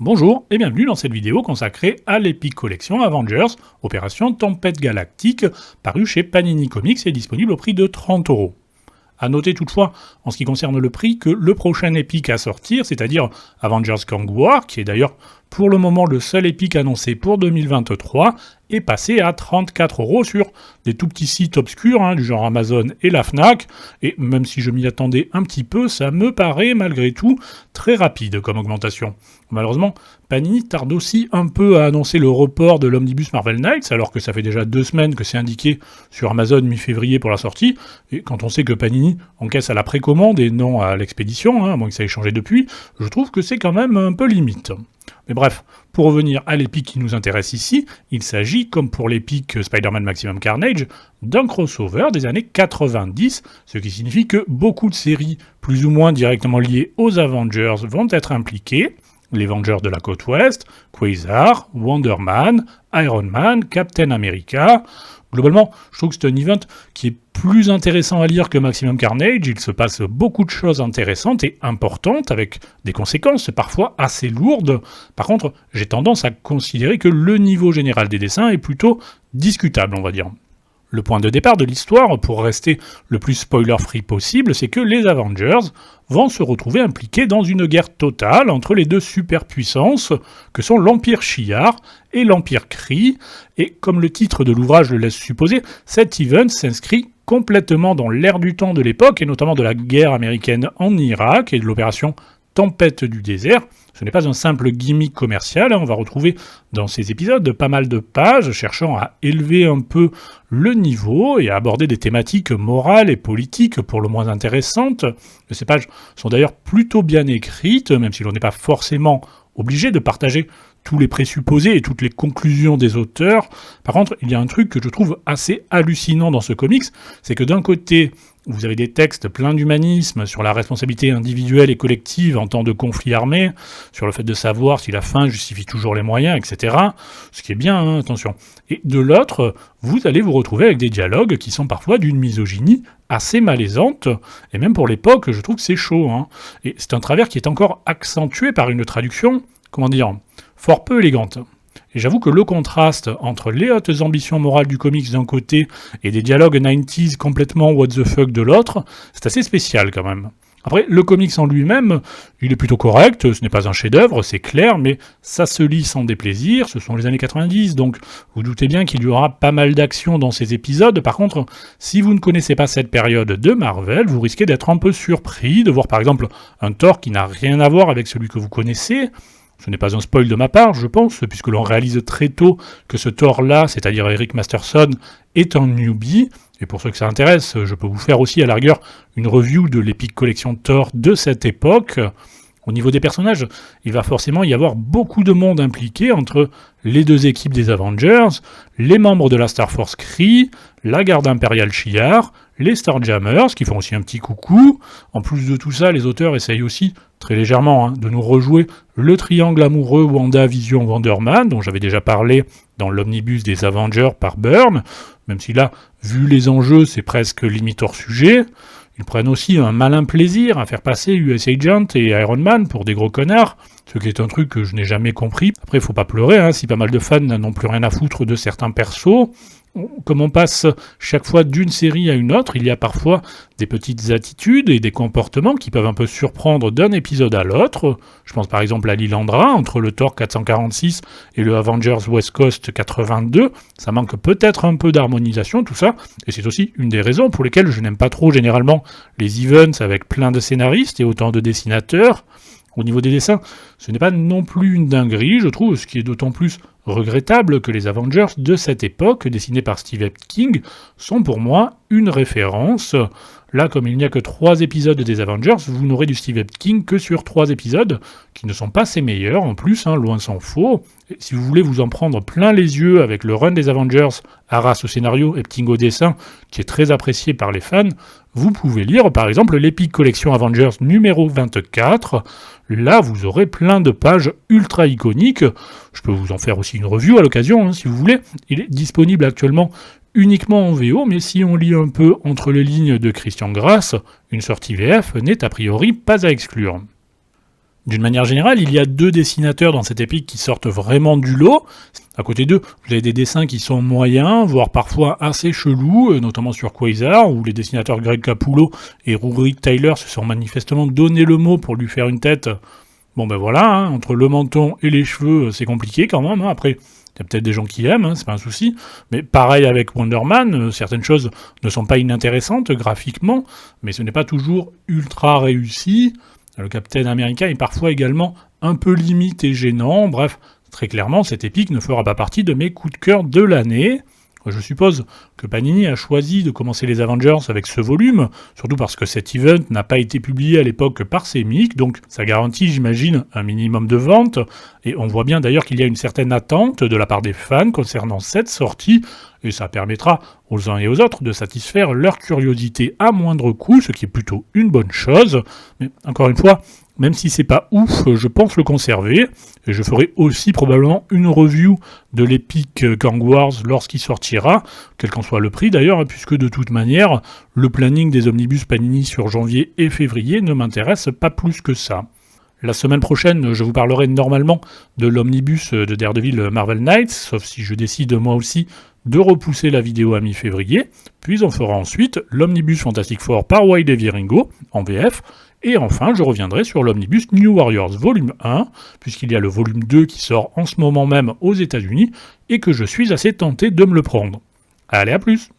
Bonjour et bienvenue dans cette vidéo consacrée à l'Epic Collection Avengers, Opération Tempête Galactique, paru chez Panini Comics et disponible au prix de 30€. A noter toutefois, en ce qui concerne le prix, que le prochain Epic à sortir, c'est-à-dire Avengers Kang War, qui est d'ailleurs pour le moment le seul Epic annoncé pour 2023, est passé à 34€ sur des tout petits sites obscurs, du genre Amazon et la Fnac, et même si je m'y attendais un petit peu, ça me paraît malgré tout très rapide comme augmentation. Malheureusement, Panini tarde aussi un peu à annoncer le report de l'Omnibus Marvel Knights, alors que ça fait déjà 2 semaines que c'est indiqué sur Amazon mi-février pour la sortie, et quand on sait que Panini encaisse à la précommande et non à l'expédition, à moins que ça ait changé depuis, je trouve que c'est quand même un peu limite. Mais bref, pour revenir à l'Epic qui nous intéresse ici, il s'agit, comme pour l'Epic Spider-Man Maximum Carnage, d'un crossover des années 90, ce qui signifie que beaucoup de séries plus ou moins directement liées aux Avengers vont être impliquées. Les Vengeurs de la côte ouest, Quasar, Wonder Man, Iron Man, Captain America. Globalement, je trouve que c'est un event qui est plus intéressant à lire que Maximum Carnage. Il se passe beaucoup de choses intéressantes et importantes, avec des conséquences parfois assez lourdes. Par contre, j'ai tendance à considérer que le niveau général des dessins est plutôt discutable, on va dire. Le point de départ de l'histoire, pour rester le plus spoiler-free possible, c'est que les Avengers vont se retrouver impliqués dans une guerre totale entre les deux superpuissances que sont l'Empire Shi'ar et l'Empire Kree. Et comme le titre de l'ouvrage le laisse supposer, cet event s'inscrit complètement dans l'ère du temps de l'époque, et notamment de la guerre américaine en Irak et de l'opération Tempête du désert. Ce n'est pas un simple gimmick commercial, on va retrouver dans ces épisodes pas mal de pages cherchant à élever un peu le niveau et à aborder des thématiques morales et politiques pour le moins intéressantes. Ces pages sont d'ailleurs plutôt bien écrites, même si l'on n'est pas forcément obligé de partager tous les présupposés et toutes les conclusions des auteurs. Par contre, il y a un truc que je trouve assez hallucinant dans ce comics, c'est que d'un côté, vous avez des textes pleins d'humanisme sur la responsabilité individuelle et collective en temps de conflit armé, sur le fait de savoir si la fin justifie toujours les moyens, etc. Ce qui est bien, attention. Et de l'autre, vous allez vous retrouver avec des dialogues qui sont parfois d'une misogynie assez malaisante, et même pour l'époque, je trouve que c'est chaud. Et c'est un travers qui est encore accentué par une traduction, fort peu élégante. Et j'avoue que le contraste entre les hautes ambitions morales du comics d'un côté et des dialogues 90s complètement what the fuck de l'autre, c'est assez spécial quand même. Après, le comics en lui-même, il est plutôt correct, ce n'est pas un chef-d'œuvre, c'est clair, mais ça se lit sans déplaisir, ce sont les années 90, donc vous doutez bien qu'il y aura pas mal d'action dans ces épisodes. Par contre, si vous ne connaissez pas cette période de Marvel, vous risquez d'être un peu surpris de voir par exemple un Thor qui n'a rien à voir avec celui que vous connaissez. Ce n'est pas un spoil de ma part, je pense, puisque l'on réalise très tôt que ce Thor-là, c'est-à-dire Eric Masterson, est un newbie. Et pour ceux que ça intéresse, je peux vous faire aussi à la rigueur une review de l'Epic Collection Thor de cette époque. Au niveau des personnages, il va forcément y avoir beaucoup de monde impliqué entre les deux équipes des Avengers, les membres de la Star Force Kree, la garde impériale Shi'ar, les Starjammers, qui font aussi un petit coucou. En plus de tout ça, les auteurs essayent aussi, très légèrement, de nous rejouer le triangle amoureux Wanda, Vision, Wonder Man, dont j'avais déjà parlé dans l'omnibus des Avengers par Byrne, même si là, vu les enjeux, c'est presque limite hors sujet. Ils prennent aussi un malin plaisir à faire passer US Agent et Iron Man pour des gros connards, ce qui est un truc que je n'ai jamais compris. Après, faut pas pleurer, si pas mal de fans n'ont plus rien à foutre de certains persos. Comme on passe chaque fois d'une série à une autre, il y a parfois des petites attitudes et des comportements qui peuvent un peu surprendre d'un épisode à l'autre. Je pense par exemple à Lilandra, entre le Thor 446 et le Avengers West Coast 82. Ça manque peut-être un peu d'harmonisation, tout ça, et c'est aussi une des raisons pour lesquelles je n'aime pas trop généralement les events avec plein de scénaristes et autant de dessinateurs. Au niveau des dessins, ce n'est pas non plus une dinguerie, je trouve, ce qui est d'autant plus regrettable que les Avengers de cette époque, dessinés par Steve King, sont pour moi une référence. Là, comme il n'y a que 3 épisodes des Avengers, vous n'aurez du Steve King que sur 3 épisodes, qui ne sont pas ses meilleurs, en plus, loin s'en faut. Et si vous voulez vous en prendre plein les yeux avec le run des Avengers, Arras au scénario et King au dessin, qui est très apprécié par les fans, vous pouvez lire par exemple l'Epic Collection Avengers numéro 24. Là, vous aurez plein de pages ultra iconiques. Je peux vous en faire aussi une review à l'occasion, si vous voulez. Il est disponible actuellement uniquement en VO, mais si on lit un peu entre les lignes de Christian Grasse, une sortie VF n'est a priori pas à exclure. D'une manière générale, il y a 2 dessinateurs dans cette épique qui sortent vraiment du lot. À côté d'eux, vous avez des dessins qui sont moyens, voire parfois assez chelous, notamment sur Quasar, où les dessinateurs Greg Capullo et Rurik Tyler se sont manifestement donné le mot pour lui faire une tête. Bon ben voilà, hein, entre le menton et les cheveux, c'est compliqué quand même. Hein. Après, il y a peut-être des gens qui aiment, hein, c'est pas un souci. Mais pareil avec Wonder Man, certaines choses ne sont pas inintéressantes graphiquement, mais ce n'est pas toujours ultra réussi. Le Captain America est parfois également un peu limite et gênant. Bref, très clairement, cette épique ne fera pas partie de mes coups de cœur de l'année. Je suppose que Panini a choisi de commencer les Avengers avec ce volume, surtout parce que cet event n'a pas été publié à l'époque par Semic, donc ça garantit, j'imagine, un minimum de ventes, et on voit bien d'ailleurs qu'il y a une certaine attente de la part des fans concernant cette sortie, et ça permettra aux uns et aux autres de satisfaire leur curiosité à moindre coût, ce qui est plutôt une bonne chose. Mais encore une fois, même si c'est pas ouf, je pense le conserver, et je ferai aussi probablement une review de l'Epic Gang Wars lorsqu'il sortira, quel qu'en soit le prix d'ailleurs, puisque de toute manière, le planning des omnibus Panini sur janvier et février ne m'intéresse pas plus que ça. La semaine prochaine, je vous parlerai normalement de l'omnibus de Daredevil Marvel Knights, sauf si je décide moi aussi de repousser la vidéo à mi-février, puis on fera ensuite l'omnibus Fantastic Four par Wade et Viringo en VF, et enfin je reviendrai sur l'omnibus New Warriors volume 1, puisqu'il y a le volume 2 qui sort en ce moment même aux États-Unis, et que je suis assez tenté de me le prendre. Allez, à plus!